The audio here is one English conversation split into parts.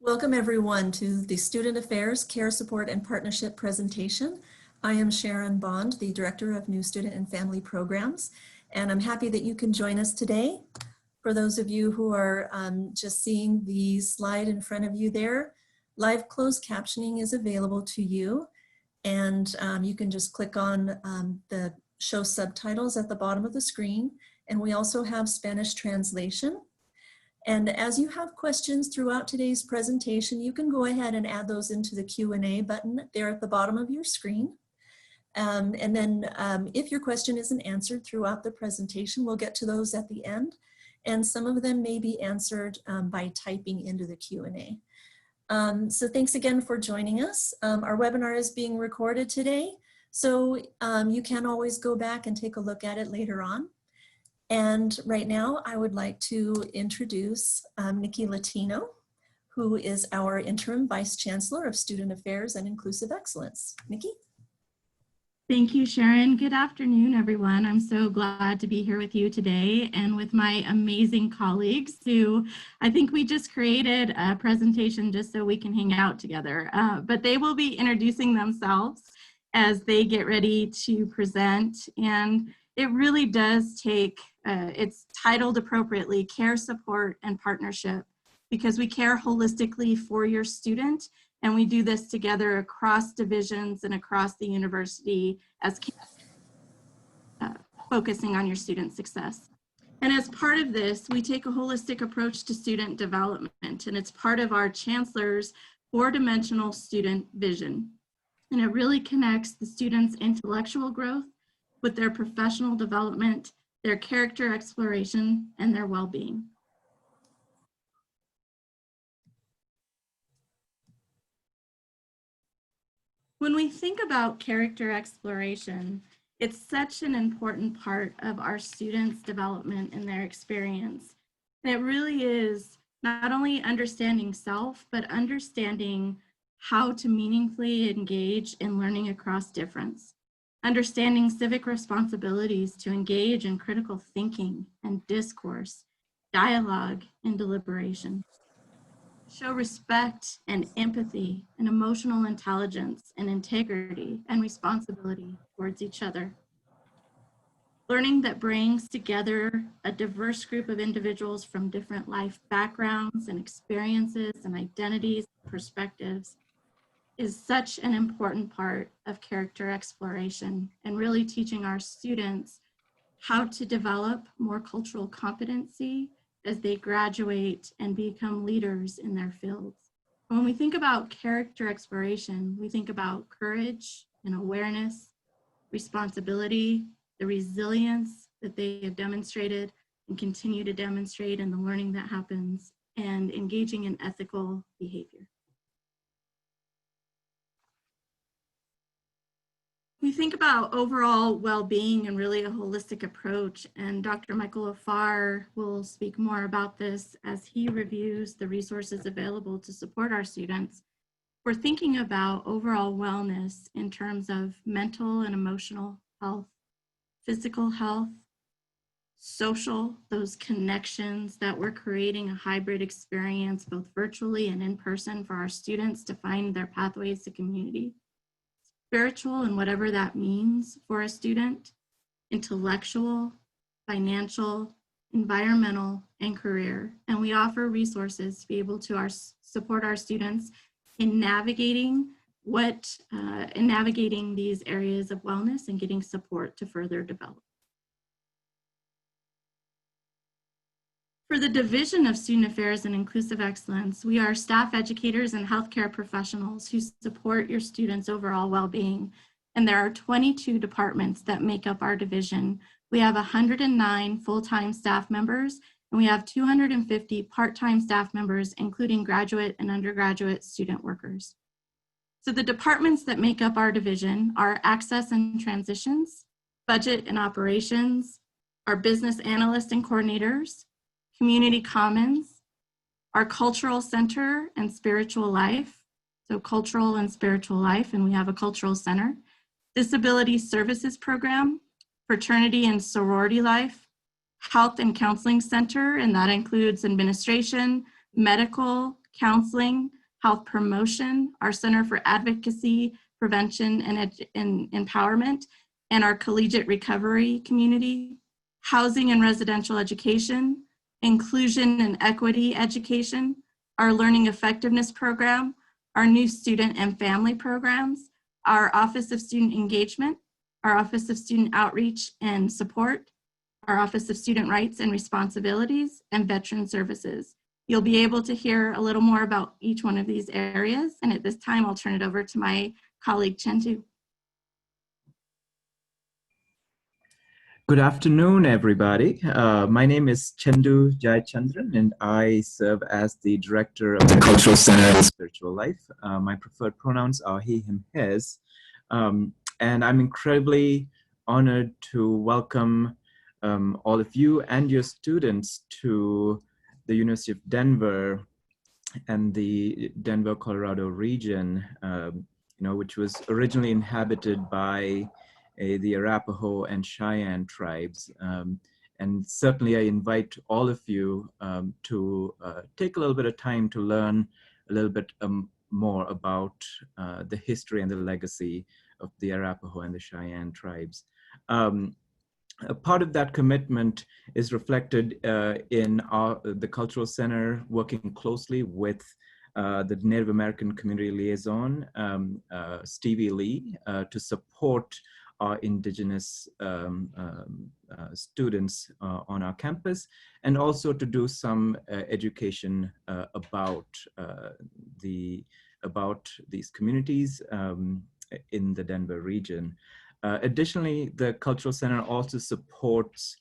Welcome everyone to the Student Affairs, Care Support and Partnership presentation. I am Sharon Bond, the Director of New Student and Family Programs, and I'm happy that you can join us today. For those of you who are just seeing the slide in front of you there, live closed captioning is available to you, and you can just click on the show subtitles at the bottom of the screen, and we also have Spanish translation. And as you have questions throughout today's presentation, you can go ahead and add those into the Q&A button there at the bottom of your screen. And then if your question isn't answered throughout the presentation, we'll get to those at the end. And some of them may be answered by typing into the Q&A. So thanks again for joining us. Our webinar is being recorded today, so you can always go back and take a look at it later on. And right now, I would like to introduce Nikki Latino, who is our Interim Vice Chancellor of Student Affairs and Inclusive Excellence. Nikki? Thank you, Sharon. Good afternoon, everyone. I'm so glad to be here with you today and with my amazing colleagues who I think we just created a presentation just so we can hang out together. But they will be introducing themselves as they get ready to present. And it really does take, it's titled appropriately, Care, Support, and Partnership, because we care holistically for your student, and we do this together across divisions and across the university as focusing on your student success. And as part of this, we take a holistic approach to student development, and it's part of our Chancellor's 4-dimensional student vision. And it really connects the students' intellectual growth with their professional development, their character exploration, and their well-being. When we think about character exploration, it's such an important part of our students' development and their experience. And it really is not only understanding self, but understanding how to meaningfully engage in learning across difference. Understanding civic responsibilities to engage in critical thinking and discourse, dialogue and deliberation. Show respect and empathy and emotional intelligence and integrity and responsibility towards each other. Learning that brings together a diverse group of individuals from different life backgrounds and experiences and identities and perspectives is such an important part of character exploration and really teaching our students how to develop more cultural competency as they graduate and become leaders in their fields. When we think about character exploration, we think about courage and awareness, responsibility, the resilience that they have demonstrated and continue to demonstrate in the learning that happens, and engaging in ethical behavior. We think about overall well-being and really a holistic approach, and Dr. Michael Afar will speak more about this as he reviews the resources available to support our students. We're thinking about overall wellness in terms of mental and emotional health, physical health, social, those connections that we're creating a hybrid experience both virtually and in person for our students to find their pathways to community. Spiritual and whatever that means for a student, intellectual, financial, environmental, and career. And we offer resources to be able to support our students in navigating these areas of wellness and getting support to further develop. For the Division of Student Affairs and Inclusive Excellence, we are staff educators and healthcare professionals who support your students' overall well-being. And there are 22 departments that make up our division. We have 109 full-time staff members, and we have 250 part-time staff members, including graduate and undergraduate student workers. So the departments that make up our division are Access and Transitions, Budget and Operations, our Business Analysts and Coordinators, Community Commons, our Cultural Center and Spiritual Life, so cultural and spiritual life, and we have a cultural center, Disability Services Program, Fraternity and Sorority Life, Health and Counseling Center, and that includes administration, medical, counseling, health promotion, our Center for Advocacy, Prevention, and Empowerment, and our collegiate recovery community, housing and residential education, inclusion and equity education, our learning effectiveness program, our new student and family programs, our Office of Student Engagement, our Office of Student Outreach and Support, our Office of Student Rights and Responsibilities, and Veteran Services. You'll be able to hear a little more about each one of these areas, and at this time, I'll turn it over to my colleague, Chendu. Good afternoon, everybody. My name is Chendu Jayachandran, and I serve as the Director of the Cultural Center of Spiritual Life. My preferred pronouns are he, him, his. And I'm incredibly honored to welcome all of you and your students to the University of Denver and the Denver, Colorado region, which was originally inhabited by the Arapaho and Cheyenne tribes. And certainly I invite all of you to take a little bit of time to learn a little bit more about the history and the legacy of the Arapaho and the Cheyenne tribes. A part of that commitment is reflected in the Cultural Center working closely with the Native American Community Liaison, Stevie Lee, to support our Indigenous students on our campus, and also to do some education about these communities in the Denver region. Additionally, the Cultural Center also supports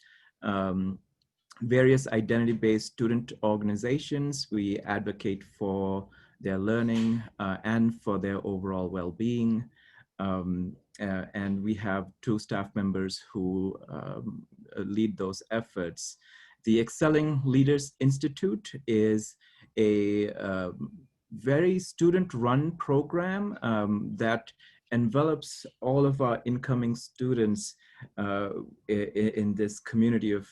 various identity-based student organizations. We advocate for their learning and for their overall well-being. And we have 2 staff members who lead those efforts. The Excelling Leaders Institute is a very student-run program that envelops all of our incoming students in this community of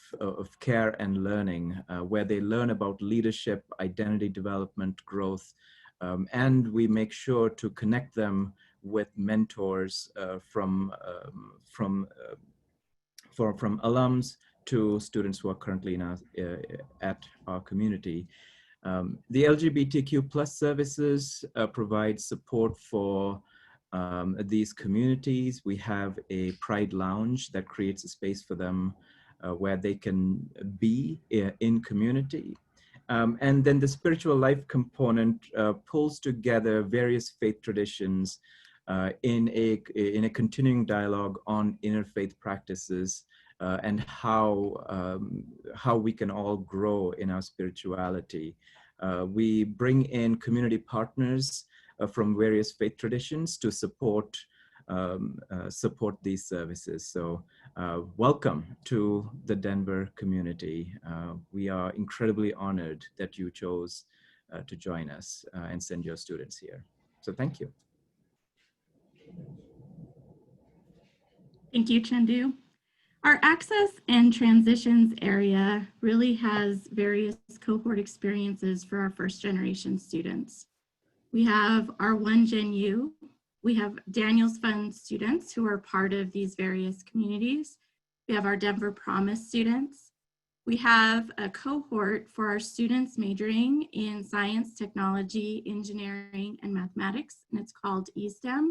care and learning, where they learn about leadership, identity development, growth, and we make sure to connect them with mentors from alums to students who are currently in at our community. The LGBTQ+ services provide support for these communities. We have a Pride Lounge that creates a space for them where they can be in community. And then the spiritual life component pulls together various faith traditions in a continuing dialogue on interfaith practices and how we can all grow in our spirituality. We bring in community partners from various faith traditions to support these services. So welcome to the Denver community. We are incredibly honored that you chose to join us and send your students here. So thank you. Thank you, Chendu. Our access and transitions area really has various cohort experiences for our first generation students. We have our 1Gen U. We have Daniels Fund students who are part of these various communities. We have our Denver Promise students. We have a cohort for our students majoring in science, technology, engineering, and mathematics, and it's called eSTEM,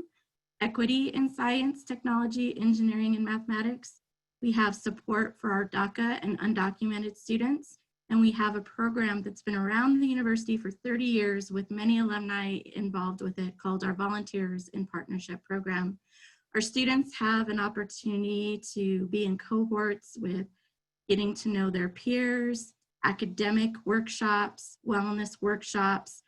Equity in Science, Technology, Engineering, and Mathematics. We have support for our DACA and undocumented students, and we have a program that's been around the university for 30 years with many alumni involved with it called our Volunteers in Partnership program. Our students have an opportunity to be in cohorts with getting to know their peers, academic workshops, wellness workshops,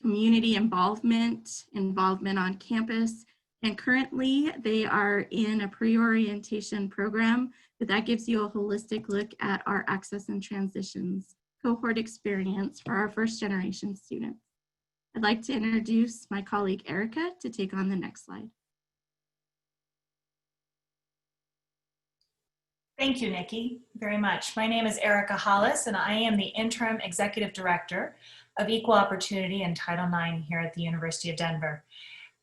community involvement on campus. And currently they are in a pre-orientation program, but that gives you a holistic look at our access and transitions cohort experience for our first generation students. I'd like to introduce my colleague Erica to take on the next slide. Thank you, Nikki, very much. My name is Erica Hollis, and I am the Interim Executive Director of Equal Opportunity and Title IX here at the University of Denver.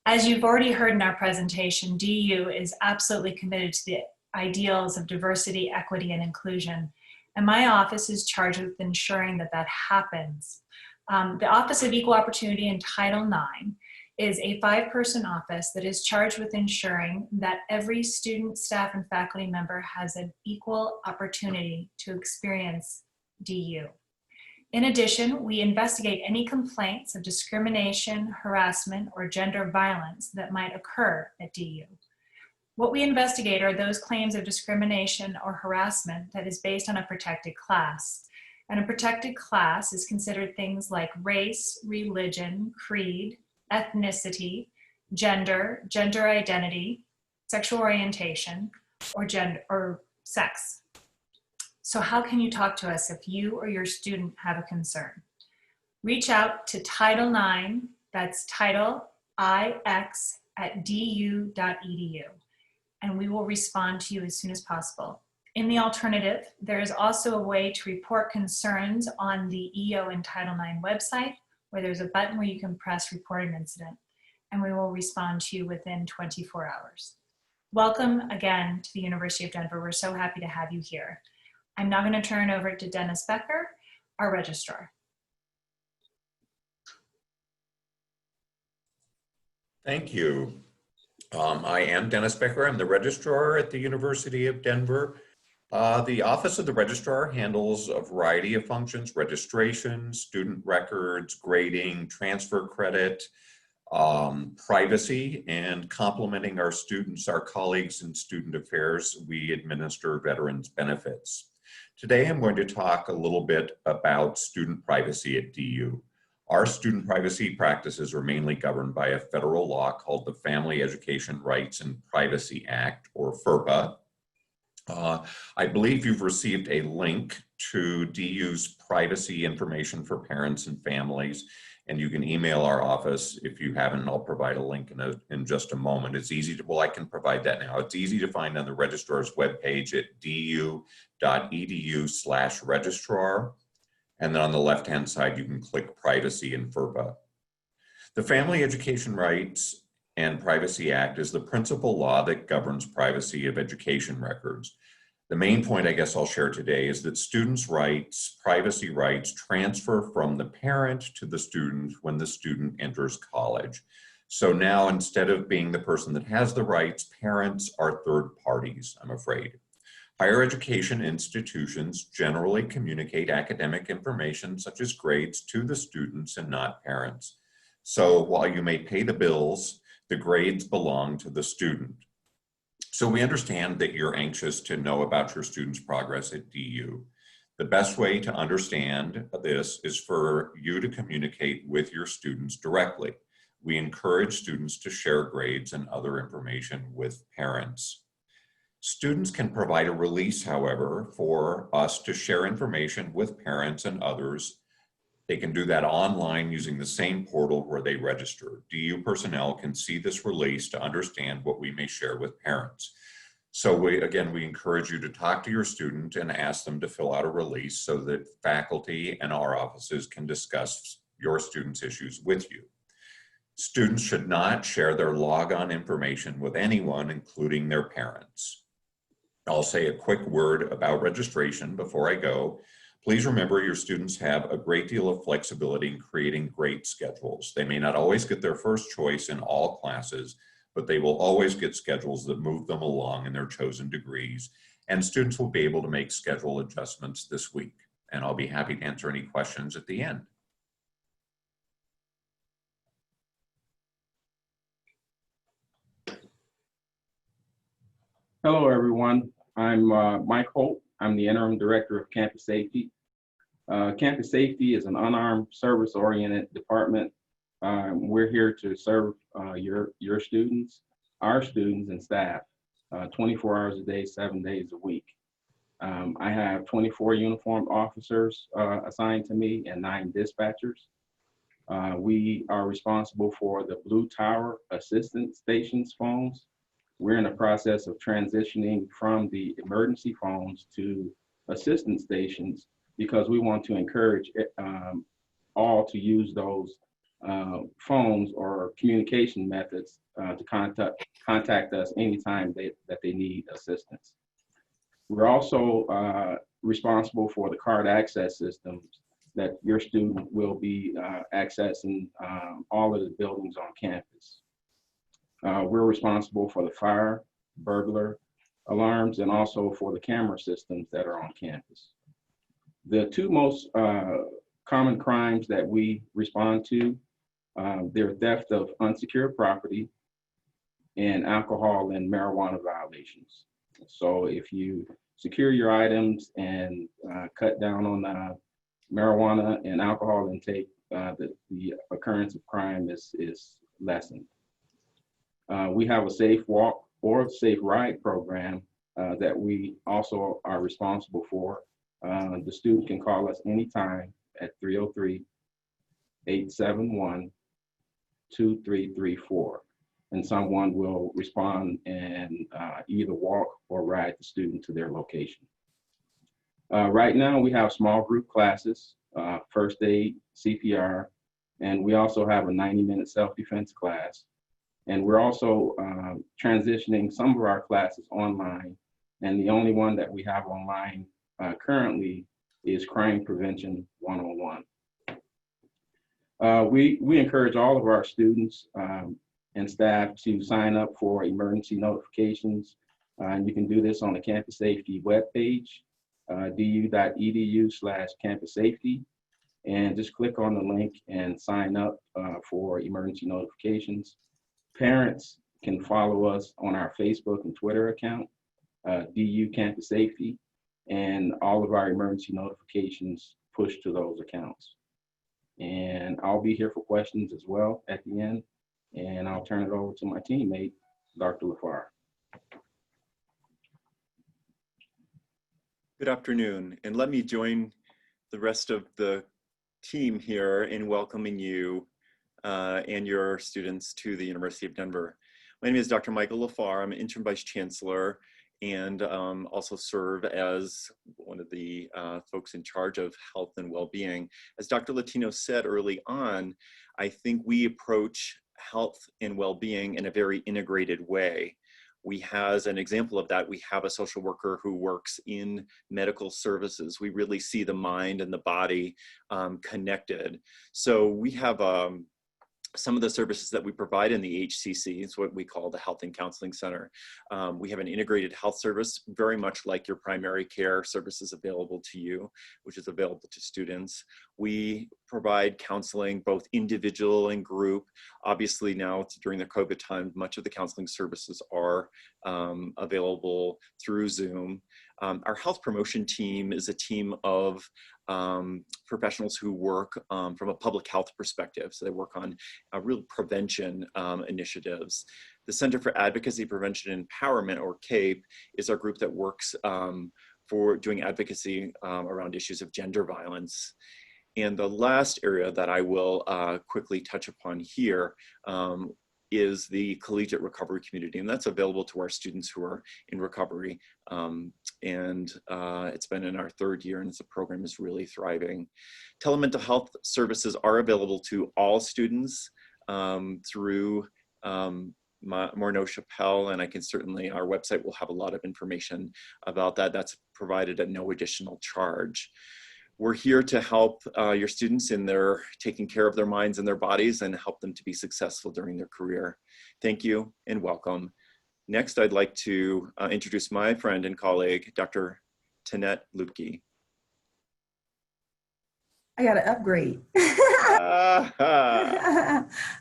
As you've already heard in our presentation, DU is absolutely committed to the ideals of diversity, equity, and inclusion. And my office is charged with ensuring that that happens. The Office of Equal Opportunity and Title IX is a 5-person office that is charged with ensuring that every student, staff, and faculty member has an equal opportunity to experience DU. In addition, we investigate any complaints of discrimination, harassment, or gender violence that might occur at DU. What we investigate are those claims of discrimination or harassment that is based on a protected class. And a protected class is considered things like race, religion, creed, ethnicity, gender, gender identity, sexual orientation, or gender or sex. So how can you talk to us if you or your student have a concern? Reach out to Title IX, that's Title IX at du.edu, and we will respond to you as soon as possible. In the alternative, there is also a way to report concerns on the EO and Title IX website, where there's a button where you can press report an incident, and we will respond to you within 24 hours. Welcome again to the University of Denver. We're so happy to have you here. I'm now going to turn it over to Dennis Becker, our registrar. Thank you. I am Dennis Becker. I'm the registrar at the University of Denver. The Office of the Registrar handles a variety of functions: registration, student records, grading, transfer credit, privacy, and complementing our students, our colleagues in student affairs, we administer veterans benefits. Today, I'm going to talk a little bit about student privacy at DU. Our student privacy practices are mainly governed by a federal law called the Family Education Rights and Privacy Act, or FERPA. I believe you've received a link to DU's privacy information for parents and families, and you can email our office if you haven't, and I'll provide a link in just a moment. It's easy to, well, I can provide that now. It's easy to find on the registrar's webpage at du.edu/registrar. And then on the left-hand side, you can click Privacy in FERPA. The Family Education Rights and Privacy Act is the principal law that governs privacy of education records. The main point I guess I'll share today is that students' rights, privacy rights, transfer from the parent to the student when the student enters college. So now, instead of being the person that has the rights, parents are third parties, I'm afraid. Higher education institutions generally communicate academic information such as grades to the students and not parents. So while you may pay the bills, the grades belong to the student. So we understand that you're anxious to know about your students' progress at DU. The best way to understand this is for you to communicate with your students directly. We encourage students to share grades and other information with parents. Students can provide a release, however, for us to share information with parents and others. They can do that online using the same portal where they register. DU personnel can see this release to understand what we may share with parents. So we encourage you to talk to your student and ask them to fill out a release so that faculty and our offices can discuss your students' issues with you. Students should not share their logon information with anyone, including their parents. I'll say a quick word about registration before I go. Please remember your students have a great deal of flexibility in creating great schedules. They may not always get their first choice in all classes, but they will always get schedules that move them along in their chosen degrees. And students will be able to make schedule adjustments this week. And I'll be happy to answer any questions at the end. Hello, everyone. I'm Mike Holt. I'm the Interim Director of Campus Safety. Campus Safety is an unarmed service-oriented department. We're here to serve your students, our students and staff, 24 hours a day, 7 days a week. I have 24 uniformed officers assigned to me and 9 dispatchers. We are responsible for the Blue Tower Assistance Stations phones. We're in the process of transitioning from the emergency phones to assistance stations because we want to encourage all to use those phones or communication methods to contact us anytime that they need assistance. We're also responsible for the card access systems that your student will be accessing all of the buildings on campus. We're responsible for the fire, burglar alarms, and also for the camera systems that are on campus. The two most common crimes that we respond to, they're theft of unsecured property and alcohol and marijuana violations. So if you secure your items and cut down on marijuana and alcohol intake, the occurrence of crime is lessened. We have a safe walk or safe ride program that we also are responsible for. The student can call us anytime at 303-871-2334, and someone will respond and either walk or ride the student to their location. Right now, we have small group classes, first aid, CPR, and we also have a 90-minute self-defense class. And we're also transitioning some of our classes online, and the only one that we have online currently is Crime Prevention 101. We encourage all of our students and staff to sign up for emergency notifications. And you can do this on the Campus Safety webpage, du.edu/campus safety, and just click on the link and sign up for emergency notifications. Parents can follow us on our Facebook and Twitter account, DU Campus Safety, and all of our emergency notifications push to those accounts. And I'll be here for questions as well at the end, and I'll turn it over to my teammate, Dr. LaFar. Good afternoon, and let me join the rest of the team here in welcoming you and your students to the University of Denver. My name is Dr. Michael LaFar. I'm an interim vice chancellor and also serve as one of the folks in charge of health and well-being. As Dr. Latino said early on, I think we approach health and well-being in a very integrated way. We have, as an example of that, we have a social worker who works in medical services. We really see the mind and the body connected. So we have some of the services that we provide in the HCC is what we call the Health and Counseling Center. We have an integrated health service, very much like your primary care services available to you, which is available to students. We provide counseling, both individual and group. Obviously now during the COVID time, much of the counseling services are available through Zoom. Our health promotion team is a team of professionals who work from a public health perspective. So they work on real prevention initiatives. The Center for Advocacy, Prevention, and Empowerment, or CAPE, is our group that works for doing advocacy around issues of gender violence. And the last area that I will quickly touch upon here is the collegiate recovery community, and that's available to our students who are in recovery. It's been in our third year, and the program is really thriving. Telemental health services are available to all students through Morneau Chappelle, and I can certainly, our website will have a lot of information about that. That's provided at no additional charge. We're here to help your students in their taking care of their minds and their bodies and help them to be successful during their career. Thank you and welcome. Next, I'd like to introduce my friend and colleague, Dr. Tanette Lutke. I got to upgrade.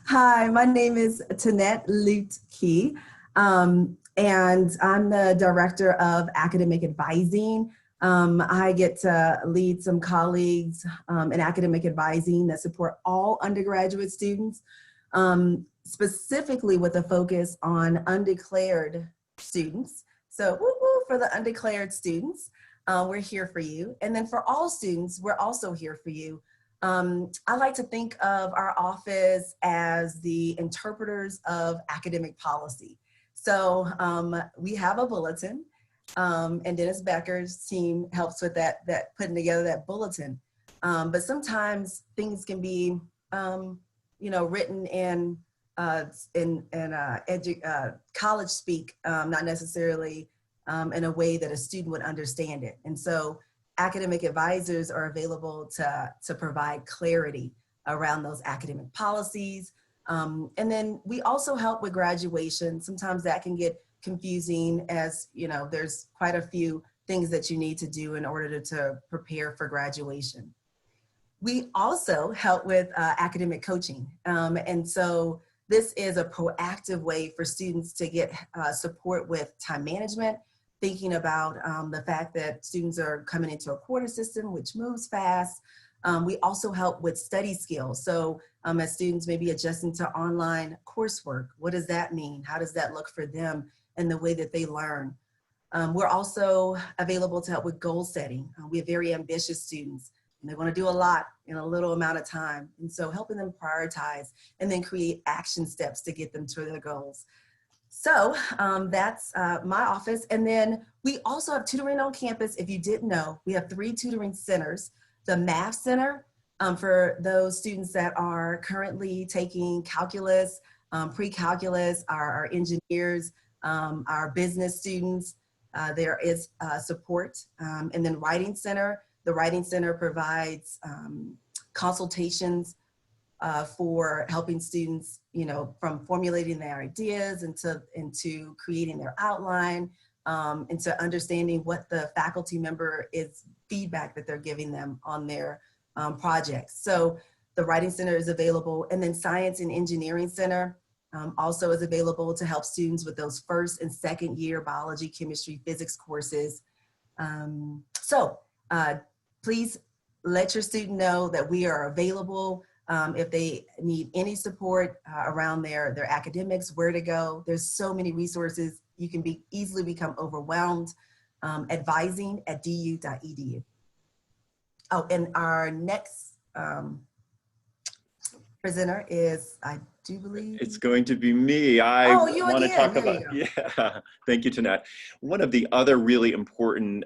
Hi, my name is Tanette Lutke, and I'm the Director of Academic Advising. I get to lead some colleagues in academic advising that support all undergraduate students, specifically with a focus on undeclared students. So woo-woo for the undeclared students, we're here for you. And then for all students, we're also here for you. I like to think of our office as the interpreters of academic policy. So we have a bulletin. And Dennis Becker's team helps with that putting together that bulletin. But sometimes things can be, written in college speak, not necessarily in a way that a student would understand it. And so academic advisors are available to provide clarity around those academic policies. And then we also help with graduation. Sometimes that can get confusing, as there's quite a few things that you need to do in order to prepare for graduation. We also help with academic coaching. And so this is a proactive way for students to get support with time management, thinking about the fact that students are coming into a quarter system, which moves fast. We also help with study skills. So as students may be adjusting to online coursework, what does that mean? How does that look for them and the way that they learn? We're also available to help with goal setting. We have very ambitious students, and they want to do a lot in a little amount of time. And so helping them prioritize and then create action steps to get them to their goals. So that's my office. And then we also have tutoring on campus. If you didn't know, we have 3 tutoring centers. The Math Center for those students that are currently taking calculus, pre-calculus, our engineers, our business students, there is support. And then Writing Center, the Writing Center provides consultations for helping students, from formulating their ideas into creating their outline, into understanding what the faculty member is feedback that they're giving them on their projects. So the Writing Center is available, and then Science and Engineering Center also is available to help students with those first and second year biology, chemistry, physics courses. Please let your student know that we are available if they need any support around their academics, where to go. There's so many resources. You can easily become overwhelmed. advising@du.edu. Oh, and our next presenter is, I do believe. It's going to be me. I want to talk about, yeah, thank you, Tanette. One of the other really important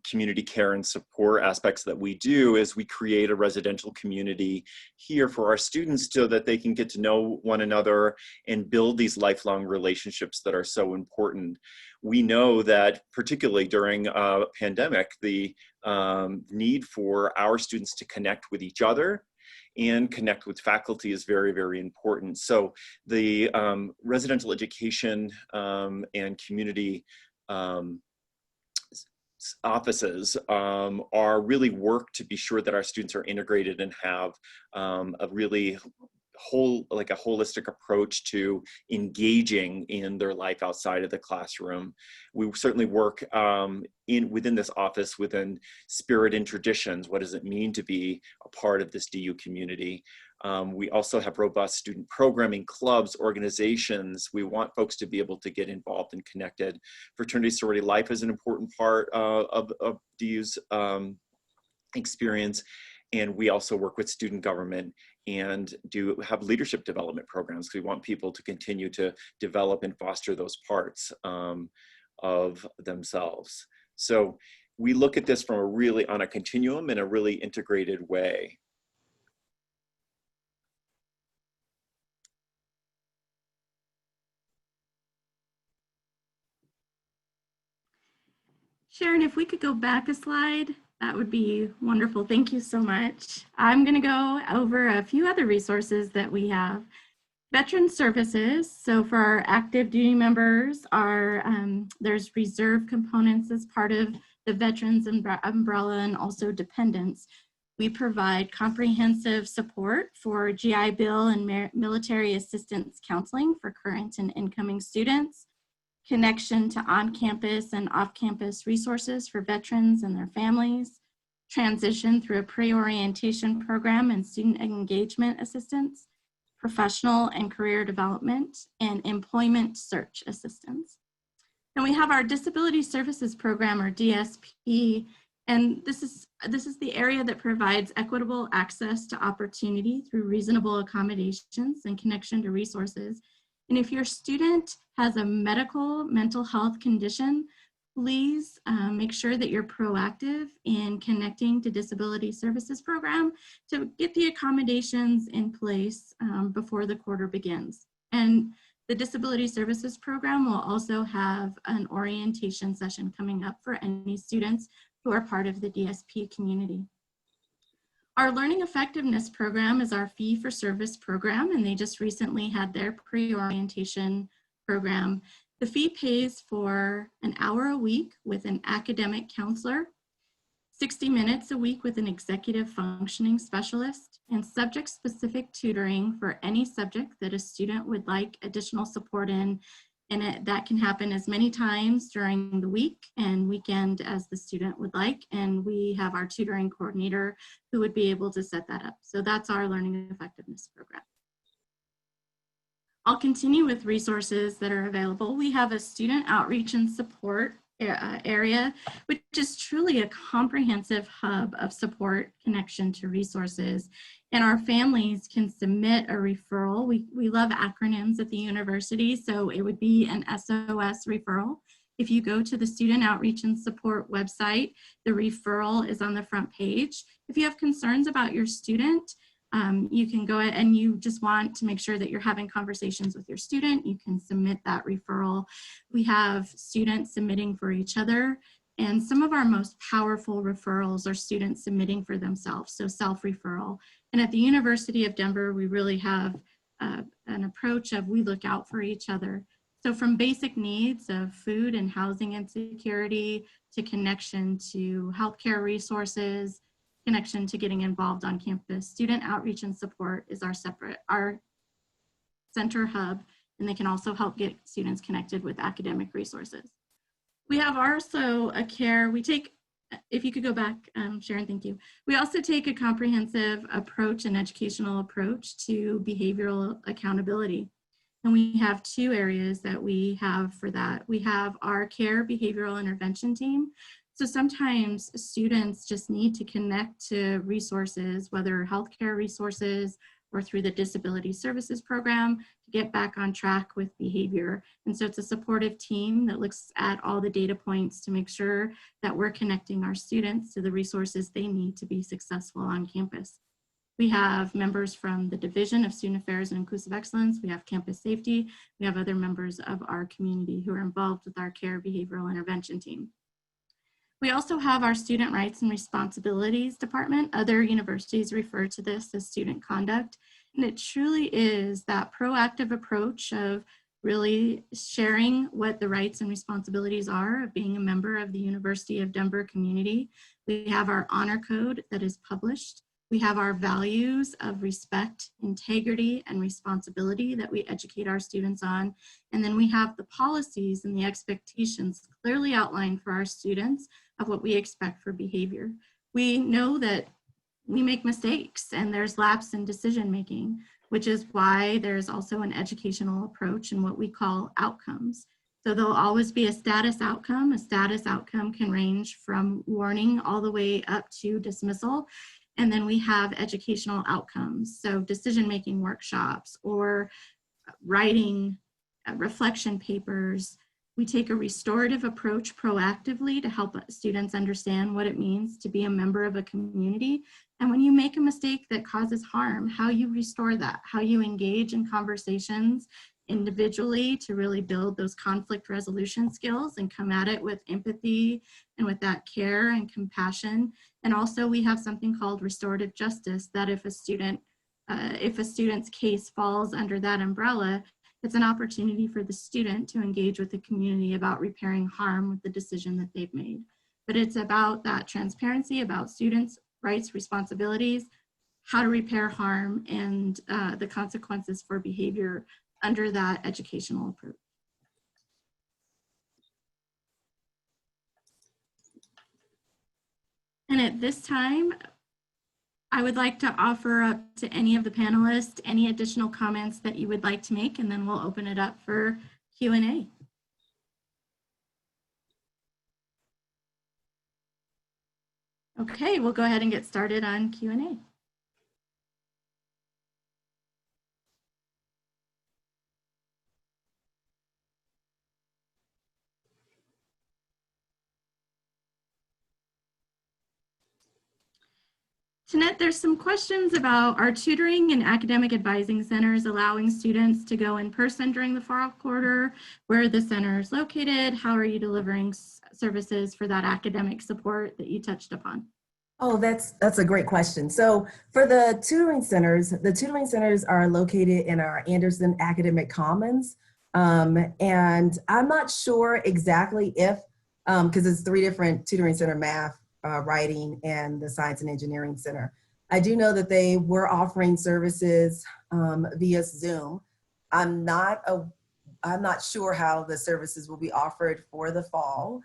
community care and support aspects that we do is we create a residential community here for our students so that they can get to know one another and build these lifelong relationships that are so important. We know that particularly during a pandemic, the need for our students to connect with each other and connect with faculty is very, very important. So the residential education and community offices are really work to be sure that our students are integrated and have a really holistic approach to engaging in their life outside of the classroom. We certainly work within this office within spirit and traditions. What does it mean to be a part of this DU community? We also have robust student programming, clubs, organizations. We want folks to be able to get involved and connected. Fraternity sorority life is an important part of DU's experience. And we also work with student government and do have leadership development programs. We want people to continue to develop and foster those parts of themselves. So we look at this from on a continuum in a really integrated way. Sharon, if we could go back a slide, that would be wonderful. Thank you so much. I'm going to go over a few other resources that we have. Veteran services. So for our active duty members, there's reserve components as part of the veterans umbrella, and also dependents. We provide comprehensive support for GI Bill and military assistance counseling for current and incoming students, connection to on-campus and off-campus resources for veterans and their families, transition through a pre-orientation program and student engagement assistance, professional and career development, and employment search assistance. And we have our Disability Services Program, or DSP, and this is the area that provides equitable access to opportunity through reasonable accommodations and connection to resources. And if your student has a medical mental health condition, please make sure that you're proactive in connecting to Disability Services Program to get the accommodations in place before the quarter begins. And the Disability Services Program will also have an orientation session coming up for any students who are part of the DSP community. Our Learning Effectiveness Program is our fee-for-service program, and they just recently had their pre-orientation program. The fee pays for an hour a week with an academic counselor, 60 minutes a week with an executive functioning specialist, and subject-specific tutoring for any subject that a student would like additional support in. And that can happen as many times during the week and weekend as the student would like. And we have our tutoring coordinator who would be able to set that up. So that's our Learning Effectiveness Program. I'll continue with resources that are available. We have a student outreach and support area, which is truly a comprehensive hub of support, connection to resources. And our families can submit a referral. We love acronyms at the university, so it would be an SOS referral. If you go to the Student Outreach and Support website, the referral is on the front page. If you have concerns about your student, you can go and you just want to make sure that you're having conversations with your student, you can submit that referral. We have students submitting for each other, and some of our most powerful referrals are students submitting for themselves, so self-referral. And at the University of Denver, we really have an approach of we look out for each other. So from basic needs of food and housing insecurity to connection to healthcare resources, connection to getting involved on campus, student outreach and support is our center hub, and they can also help get students connected with academic resources. We have also a care, we take, if you could go back, Sharon, thank you. We also take a comprehensive approach, an educational approach to behavioral accountability. And we have two areas that we have for that. We have our care behavioral intervention team. So sometimes students just need to connect to resources, whether healthcare resources or through the Disability Services Program, to get back on track with behavior. And so it's a supportive team that looks at all the data points to make sure that we're connecting our students to the resources they need to be successful on campus. We have members from the Division of Student Affairs and Inclusive Excellence. We have campus safety. We have other members of our community who are involved with our care behavioral intervention team. We also have our Student Rights and Responsibilities Department. Other universities refer to this as student conduct. And it truly is that proactive approach of really sharing what the rights and responsibilities are of being a member of the University of Denver community. We have our honor code that is published. We have our values of respect, integrity, and responsibility that we educate our students on. And then we have the policies and the expectations clearly outlined for our students of what we expect for behavior. We know that we make mistakes and there's lapse in decision making, which is why there's also an educational approach and what we call outcomes. So there'll always be a status outcome. A status outcome can range from warning all the way up to dismissal. And then we have educational outcomes. So decision-making workshops or writing reflection papers. We take a restorative approach proactively to help students understand what it means to be a member of a community. And when you make a mistake that causes harm, how you restore that, how you engage in conversations individually to really build those conflict resolution skills and come at it with empathy and with that care and compassion. And also we have something called restorative justice, that if a student's case falls under that umbrella, it's an opportunity for the student to engage with the community about repairing harm with the decision that they've made. But it's about that transparency, about students' rights, responsibilities, how to repair harm, and the consequences for behavior under that educational approach. And at this time, I would like to offer up to any of the panelists any additional comments that you would like to make, and then we'll open it up for Q&A. Okay, we'll go ahead and get started on Q&A. Jeanette, there's some questions about our tutoring and academic advising centers allowing students to go in person during the fall quarter, where the center is located, how are you delivering services for that academic support that you touched upon? Oh, that's a great question. So for the tutoring centers are located in our Anderson Academic Commons. And I'm not sure exactly if, because it's 3 different tutoring center: math, writing, and the science and engineering center. I do know that they were offering services via Zoom. I'm not sure how the services will be offered for the fall.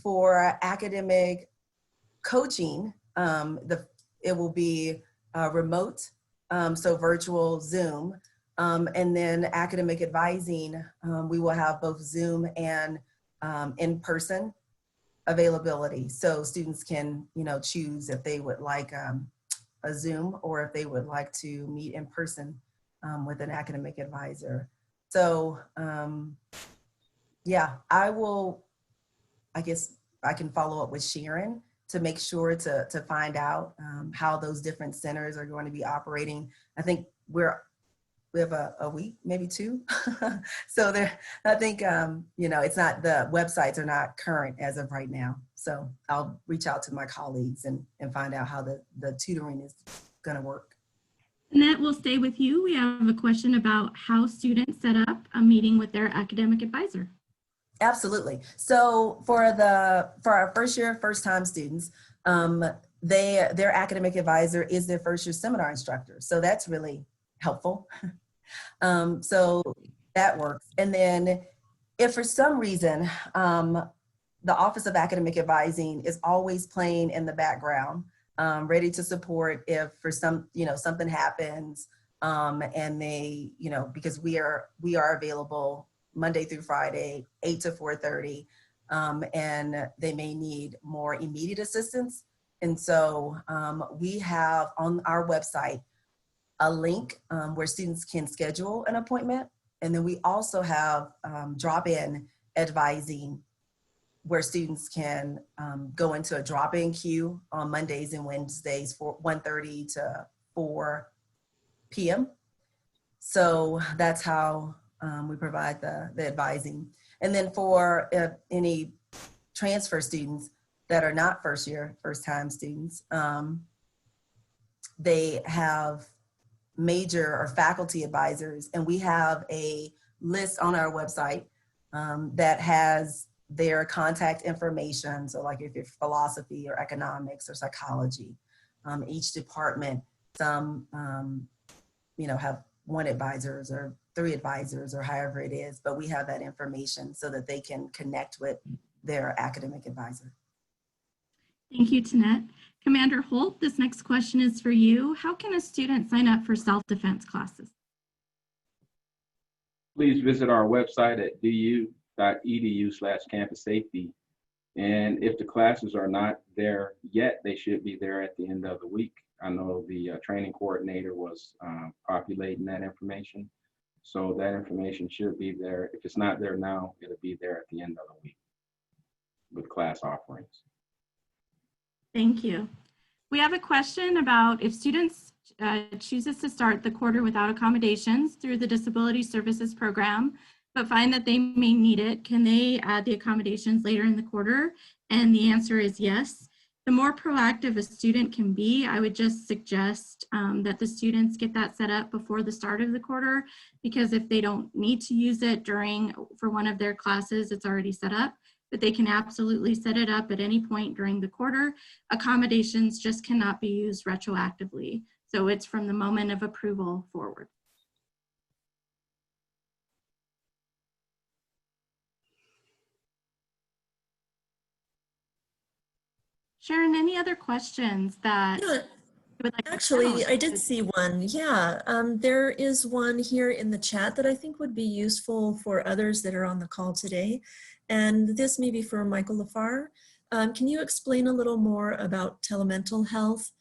For academic coaching, it will be remote, so virtual Zoom. And then academic advising, we will have both Zoom and in-person availability. So students can, choose if they would like a Zoom or if they would like to meet in person with an academic advisor. So yeah, I guess I can follow up with Sharon to make sure to find out how those different centers are going to be operating. I think we have a week, maybe 2. So I think, it's not, the websites are not current as of right now. So I'll reach out to my colleagues and find out how the tutoring is going to work. Annette, we'll stay with you. We have a question about how students set up a meeting with their academic advisor. Absolutely. So for our first time students, their academic advisor is their first year seminar instructor. So that's really helpful. So that works. And then if for some reason, the Office of Academic Advising is always playing in the background, ready to support if for something happens, and they, because we are available Monday through Friday, 8 to 4:30, and they may need more immediate assistance. And so we have on our website a link where students can schedule an appointment. And then we also have drop-in advising where students can go into a drop-in queue on Mondays and Wednesdays for 1:30 to 4 p.m. So that's how we provide the advising. And then for any transfer students that are not first time students, they have major or faculty advisors, and we have a list on our website that has their contact information. So like if you're philosophy or economics or psychology, each department, some have 1 advisors or 3 advisors or however it is, but we have that information so that they can connect with their academic advisor. Thank you, Jeanette. Commander Holt, this next question is for you. How can a student sign up for self-defense classes? Please visit our website at du.edu/campus-safety. And if the classes are not there yet, they should be there at the end of the week. I know the training coordinator was populating that information. So that information should be there. If it's not there now, it'll be there at the end of the week with class offerings. Thank you. We have a question about if students chooses to start the quarter without accommodations through the Disability Services Program, but find that they may need it, can they add the accommodations later in the quarter? And the answer is yes. The more proactive a student can be, I would just suggest that the students get that set up before the start of the quarter, because if they don't need to use it for one of their classes, it's already set up, but they can absolutely set it up at any point during the quarter. Accommodations just cannot be used retroactively. So it's from the moment of approval forward. Sharon, any other questions that you would like to Actually, ask? I did see one. Yeah, there is one here in the chat that I think would be useful for others that are on the call today. And this may be for Michael Lafar. Can you explain a little more about Telemental Health?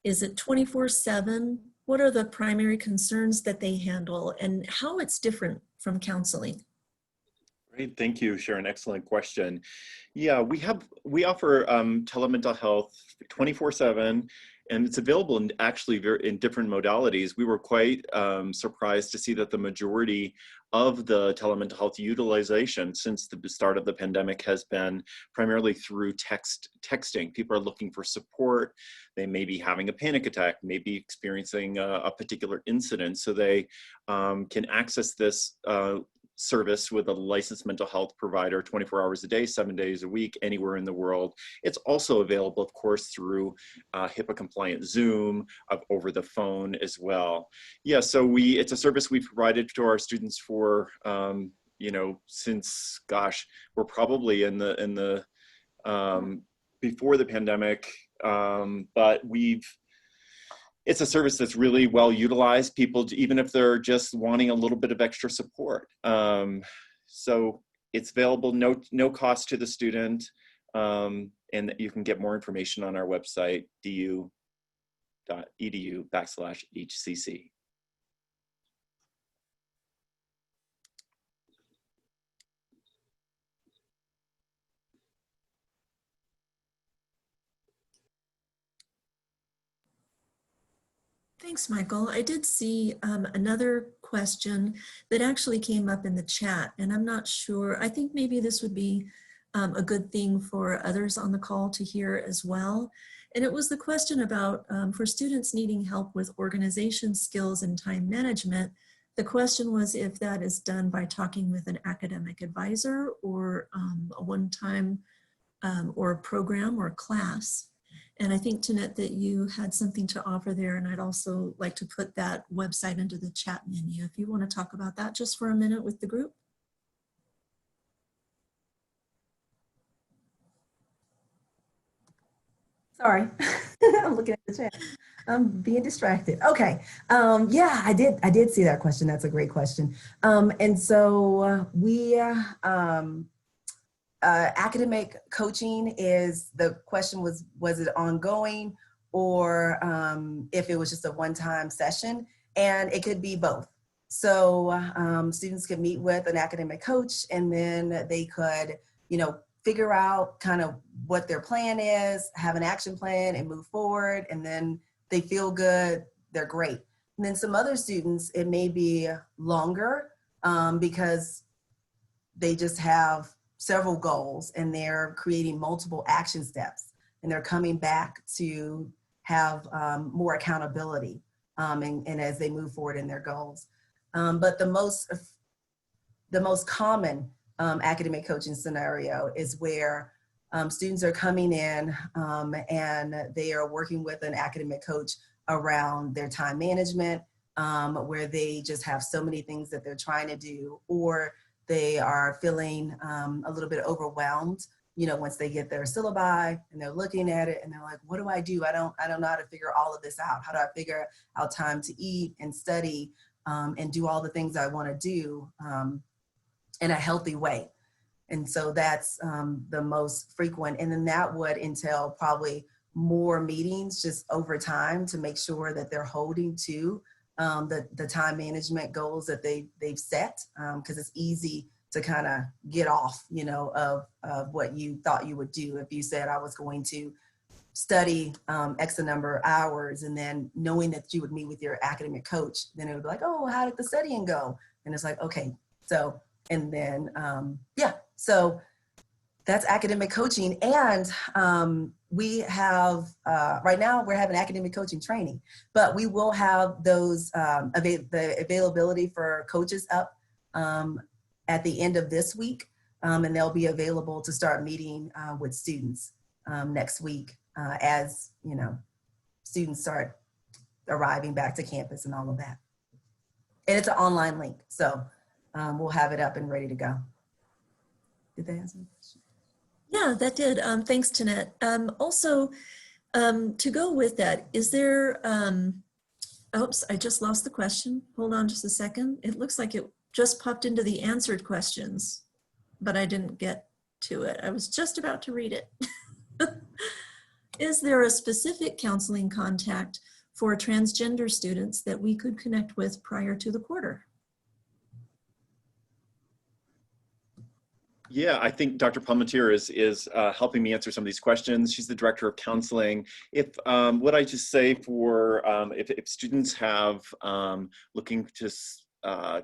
Is it 24/7? What are the primary concerns that they handle and how it's different from counseling? Great, thank you, Sharon. Excellent question. Yeah, we offer Telemental Health 24/7. and it's available in actually in different modalities. We were quite surprised to see that the majority of the telemental health utilization since the start of the pandemic has been primarily through texting. People are looking for support. They may be having a panic attack, maybe experiencing a particular incident, so they can access this service with a licensed mental health provider 24 hours a day, 7 days a week, anywhere in the world. It's also available, of course, through HIPAA compliant Zoom, over the phone as well. Yeah, so it's a service we've provided to our students for, you know, since, gosh, we're probably in the before the pandemic, but it's a service that's really well utilized. People, even if they're just wanting a little bit of extra support. So it's available, no cost to the student. And you can get more information on our website, du.edu/HCC. Thanks, Michael. I did see another question that actually came up in the chat, and I'm not sure. I think maybe this would be a good thing for others on the call to hear as well. And it was the question about for students needing help with organization skills and time management. The question was if that is done by talking with an academic advisor or a one-time or a program or a class. And I think, Tanette, that you had something to offer there, and I'd also like to put that website into the chat menu if you want to talk about that just for a minute with the group. Sorry, I'm looking at the chat. I'm being distracted. Okay, yeah, I did see that question. That's a great question. And so academic coaching the question was it ongoing or if it was just a one-time session, and it could be both. So students could meet with an academic coach, and then they could, you know, figure out kind of what their plan is, have an action plan and move forward, and then they feel good, they're great. And then some other students, it may be longer because they just have several goals and they're creating multiple action steps, and they're coming back to have more accountability and as they move forward in their goals. But the most common academic coaching scenario is where students are coming in and they are working with an academic coach around their time management, where they just have so many things that they're trying to do, or they are feeling a little bit overwhelmed, you know, once they get their syllabi and they're looking at it and they're like, what do? I don't know how to figure all of this out. How do I figure out time to eat and study and do all the things I want to do in a healthy way? And so that's the most frequent. And then that would entail probably more meetings just over time to make sure that they're holding to the time management goals that they've set, because it's easy to kind of get off, you know, of what you thought you would do. If you said I was going to study X number of hours, and then knowing that you would meet with your academic coach, then it would be like, oh, how did the studying go? And it's like, okay, so, and then, yeah, so that's academic coaching. And we have, right now we're having academic coaching training, but we will have those, the availability for coaches up at the end of this week. And they'll be available to start meeting with students next week as, you know, students start arriving back to campus and all of that. And it's an online link, so we'll have it up and ready to go. Did that answer the question? Yeah, that did. Thanks, Tanette. Also, to go with that, is there, oops, I just lost the question. Hold on just a second. It looks like it just popped into the answered questions, but I didn't get to it. I was just about to read it. Is there a specific counseling contact for transgender students that we could connect with prior to the quarter? Yeah, I think Dr. Palmentier is helping me answer some of these questions. She's the director of counseling. If what I just say for if students have looking to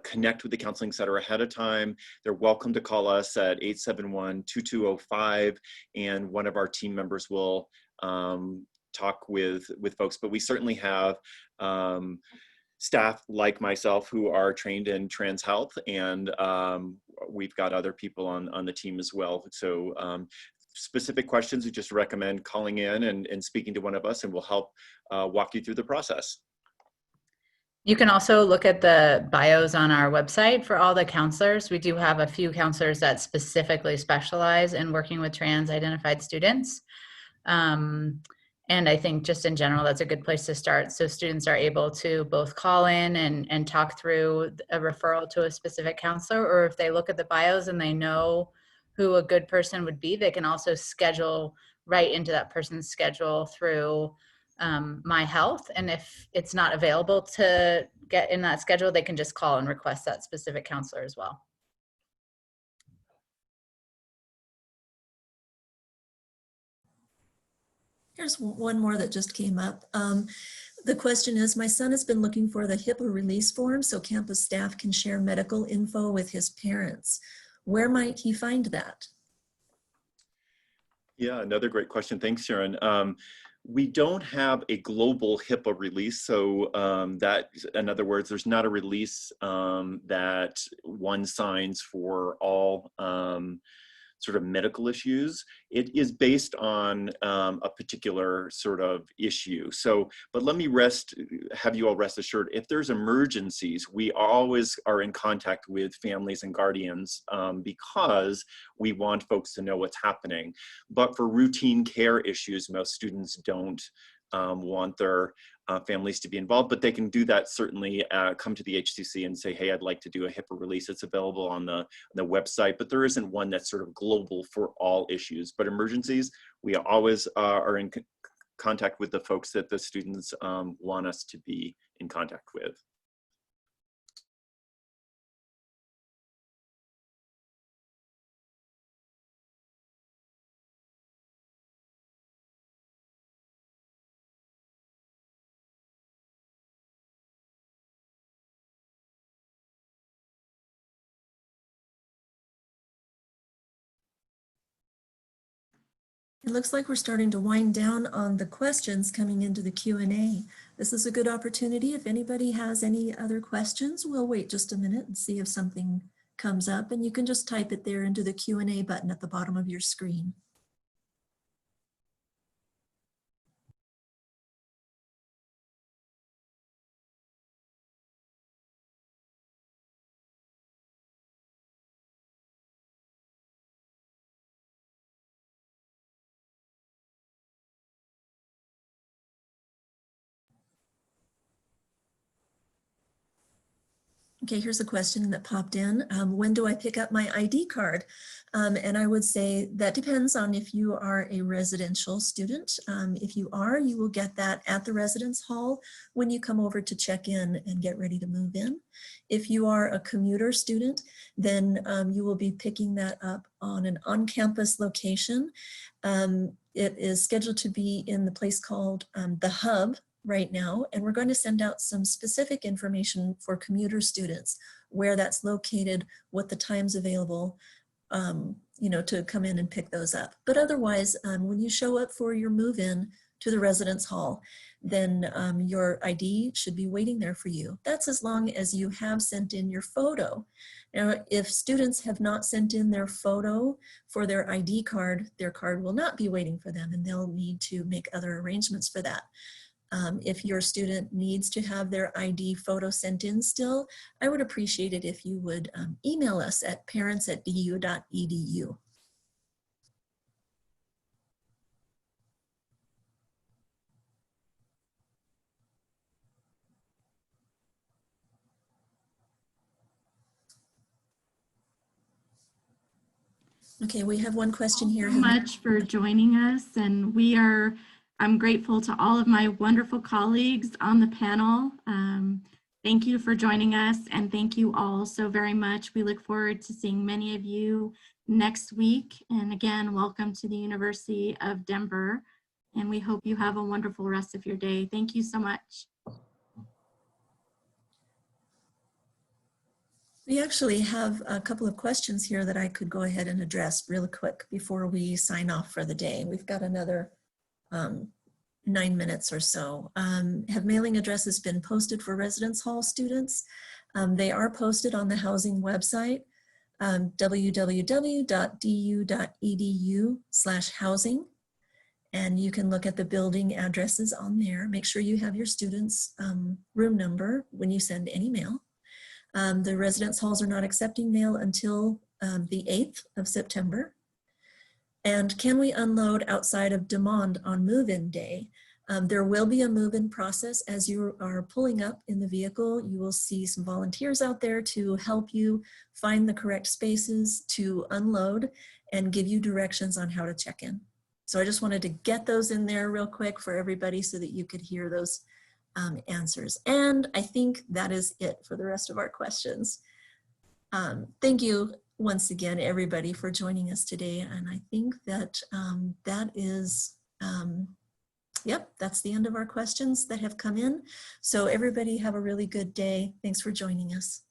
connect with the counseling center ahead of time, they're welcome to call us at 871-2205, and one of our team members will talk with folks. But we certainly have staff like myself who are trained in trans health, and we've got other people on the team as well. So specific questions, we just recommend calling in and speaking to one of us, and we'll help walk you through the process. You can also look at the bios on our website for all the counselors. We do have a few counselors that specifically specialize in working with trans identified students. And I think just in general, that's a good place to start. So students are able to both call in and talk through a referral to a specific counselor, or if they look at the bios and they know who a good person would be, they can also schedule right into that person's schedule through My Health. And if it's not available to get in that schedule, they can just call and request that specific counselor as well. Here's one more that just came up. The question is, my son has been looking for the HIPA release form so campus staff can share medical info with his parents. Where might he find that? Yeah, another great question. Thanks, Sharon. We don't have a global HIPA release, so that, in other words, there's not a release that one signs for all sort of medical issues. It is based on a particular sort of issue. So, but let me have you all rest assured, if there's emergencies, we always are in contact with families and guardians because we want folks to know what's happening. But for routine care issues, most students don't want their families to be involved, but they can do that certainly, come to the HCC and say, hey, I'd like to do a HIPA release. It's available on the website, but there isn't one that's sort of global for all issues. But emergencies, we always are in contact with the folks that the students want us to be in contact with. It looks like we're starting to wind down on the questions coming into the Q&A. This is a good opportunity. If anybody has any other questions, we'll wait just a minute and see if something comes up, and you can just type it there into the Q&A button at the bottom of your screen. Okay, here's a question that popped in. When do I pick up my ID card? And I would say that depends on if you are a residential student. If you are, you will get that at the residence hall when you come over to check in and get ready to move in. If you are a commuter student, then you will be picking that up on an on-campus location. It is scheduled to be in the place called the Hub right now, and we're going to send out some specific information for commuter students, where that's located, what the time's available, you know, to come in and pick those up. But otherwise, when you show up for your move-in to the residence hall, then your ID should be waiting there for you. That's as long as you have sent in your photo. Now, if students have not sent in their photo for their ID card, their card will not be waiting for them, and they'll need to make other arrangements for that. If your student needs to have their ID photo sent in still, I would appreciate it if you would email us at parents@du.edu. Okay, we have one question here. Thank you so much for joining us, and I'm grateful to all of my wonderful colleagues on the panel. Thank you for joining us, and thank you all so very much. We look forward to seeing many of you next week. And again, welcome to the University of Denver. And we hope you have a wonderful rest of your day. Thank you so much. We actually have a couple of questions here that I could go ahead and address really quick before we sign off for the day. We've got another 9 minutes or so. Have mailing addresses been posted for residence hall students? They are posted on the housing website, www.du.edu/housing. And you can look at the building addresses on there. Make sure you have your student's room number when you send any mail. The residence halls are not accepting mail until the 8th of September. And can we unload outside of Demond on move-in day? There will be a move-in process. As you are pulling up in the vehicle, you will see some volunteers out there to help you find the correct spaces to unload and give you directions on how to check in. So I just wanted to get those in there real quick for everybody so that you could hear those answers. And I think that is it for the rest of our questions. Thank you once again, everybody, for joining us today. And I think that that is, yep, that's the end of our questions that have come in. So everybody have a really good day. Thanks for joining us.